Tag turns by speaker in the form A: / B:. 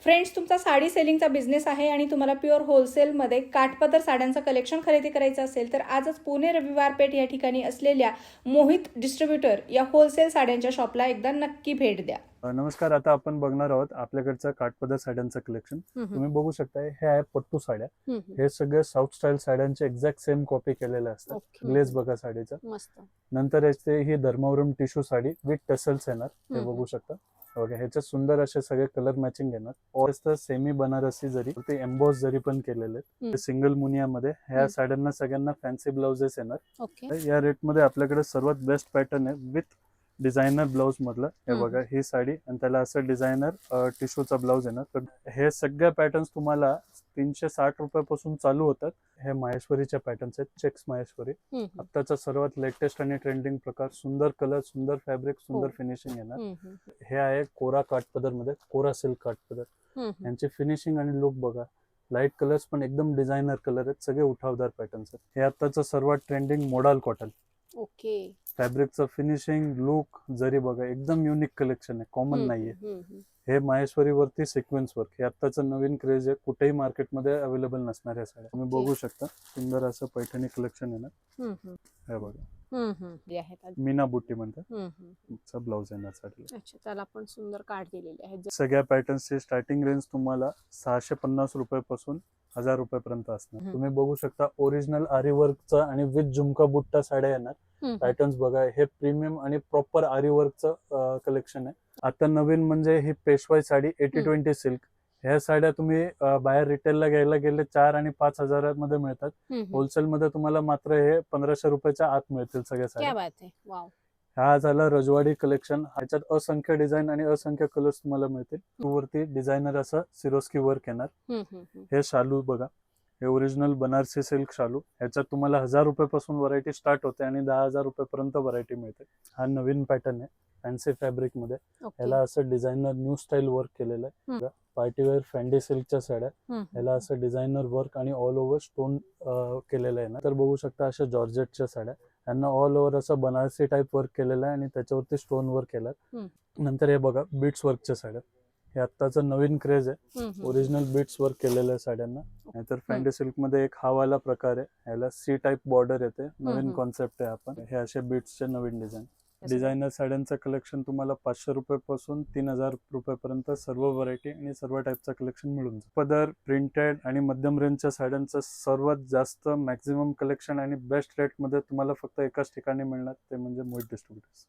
A: Friends, तुमचा sari सेलिंगचा business आहे आणि तुम्हाला प्युअर होलसेलमध्ये काठपदर साड्यांचं कलेक्शन खरेदी करायचं असेल तर आजच पुणे रविवार पेठ या ठिकाणी असलेल्या मोहित डिस्ट्रीब्युटर या होलसेल साड्यांच्या शॉपला एकदा नक्की भेट द्या.
B: नमस्कार. आता आपण बघणार आहोत आपल्याकडचं काठपदर साड्यांचं कलेक्शन. तुम्ही बघू शकता हे आहे पट्टू साड्या. हे सगळे साऊथ स्टाईल साड्यांचे एक्झॅक्ट सेम कॉपी केलेले असतात. ग्लेज बघा साडीचा.
C: मस्त.
B: नंतर याचे ही Dharmavaram tissue sari with tassels येणार, हे बघू शकता. बघा ह्याच्यात सुंदर असे सगळे कलर मॅचिंग येणार. ऑल सेमी बनारसी जरी ते एम्बॉस जरी पण केलेले आहेत. सिंगल मुनियामध्ये ह्या साड्यांना सगळ्यांना फॅन्सी ब्लाउजेस येणार. या रेट मध्ये आपल्याकडे सर्वात बेस्ट पॅटर्न आहे विथ डिझायनर ब्लाउज मधलं. हे बघा ही साडी आणि त्याला असं डिझायनर टिश्यूचा ब्लाउज येणार. तर हे सगळ्या पॅटर्न्स तुम्हाला 360 रुपयापासून चालू होतात. हे माहेश्वरीच्या पॅटर्न्स आहेत, चेक्स माहेश्वरी. आत्ताचा सर्वात लेटेस्ट आणि ट्रेंडिंग प्रकार. सुंदर कलर, सुंदर फॅब्रिक, सुंदर फिनिशिंग येणार. हे आहे कोरा काठपदर मध्ये, कोरा सिल्क काठपदर. यांची फिनिशिंग आणि लुक बघा. लाईट कलर्स पण एकदम डिझायनर कलर आहेत, सगळे उठावदार पॅटर्न्स आहेत. हे आत्ताचं सर्वात ट्रेंडिंग मोडाल कॉटन.
C: ओके.
B: फॅब्रिकचं फिनिशिंग, लुक, जरी बघा एकदम युनिक कलेक्शन आहे, कॉमन नाहीये. हे माहेश्वरी वरती सिक्वेन्स वर्क. हे आत्ताचं नवीन क्रेज आहे, कुठेही मार्केटमध्ये अवेलेबल नसणाऱ्या साड्या तुम्ही बघू शकता. सुंदर असं पैठणी कलेक्शन येणार. हे बघा मीना बुट्टी म्हणतात. ब्लाउज येणार साडीला.
C: अच्छा, त्याला पण सुंदर काठ दिलेले आहे.
B: सगळ्या पॅटर्न्सची स्टार्टिंग रेंज तुम्हाला 650 रुपयापासून 1000 रुपयापर्यंत असणार. तुम्ही बघू शकता ओरिजिनल आरी वर्कचा आणि विथ झुमका बुट्टा साड्या येणार. पॅटर्न्स बघा, हे प्रीमियम आणि प्रॉपर आरी वर्कचं कलेक्शन आहे. आता नवीन म्हणजे ही पेशवाई साडी 80-20 सिल्क. ह्या साड्या तुम्ही बाहेर रिटेलला घ्यायला गेले 4 आणि 5 हजारामध्ये मिळतात. होलसेल मध्ये तुम्हाला मात्र हे 1500 रुपयाच्या आत मिळतील सगळ्या साड्या. हा झाला रजवाडी कलेक्शन. ह्याच्यात असंख्य डिझाईन आणि असंख्य कलर्स तुम्हाला मिळतील. वरती डिझायनर असं सिरोस्की वर्क येणार. हे शालू बघा, हे ओरिजिनल बनारसी सिल्क शालू. ह्याच्यात तुम्हाला 1000 रुपयापासून व्हरायटी स्टार्ट होते आणि 10,000 रुपयापर्यंत व्हरायटी मिळते. हा नवीन पॅटर्न आहे फॅन्सी फॅब्रिक मध्ये. ह्याला असं डिझायनर न्यू स्टाईल वर्क केलेलं आहे. पार्टीवेअर फॅन्डी सिल्कच्या साड्या. ह्याला असं डिझायनर वर्क आणि ऑल ओव्हर स्टोन केलेलं आहे ना. तर बघू शकता अशा जॉर्जेटच्या साड्या. यांना ऑल ओव्हर असं बनारसी टाईप वर्क केलेलं आहे आणि त्याच्यावरती स्टोन वर्क केलं. नंतर हे बघा बीट्स वर्कच्या साड्या. हे आत्ताचं नवीन क्रेज आहे. ओरिजिनल बीट्स वर्क केलेलं आहे साड्यांना. नाहीतर फॅन्डी सिल्क मध्ये एक हा वाला प्रकार आहे. ह्याला सी टाईप बॉर्डर येते. नवीन कॉन्सेप्ट आहे. आपण हे असे बीट्सचे नवीन डिझाईन. डिझायनर साड्यांचं कलेक्शन तुम्हाला 500 रुपयापासून 3000 रुपयापर्यंत सर्व व्हरायटी आणि सर्व टाईपचं कलेक्शन मिळून जाईल. पदर, प्रिंटेड आणि मध्यम रेंजच्या साड्यांचं सर्वात जास्त मॅक्झिमम कलेक्शन आणि बेस्ट रेट मध्ये तुम्हाला फक्त एकाच ठिकाणी मिळणार, ते म्हणजे मोहित डिस्ट्रीब्युटर्स.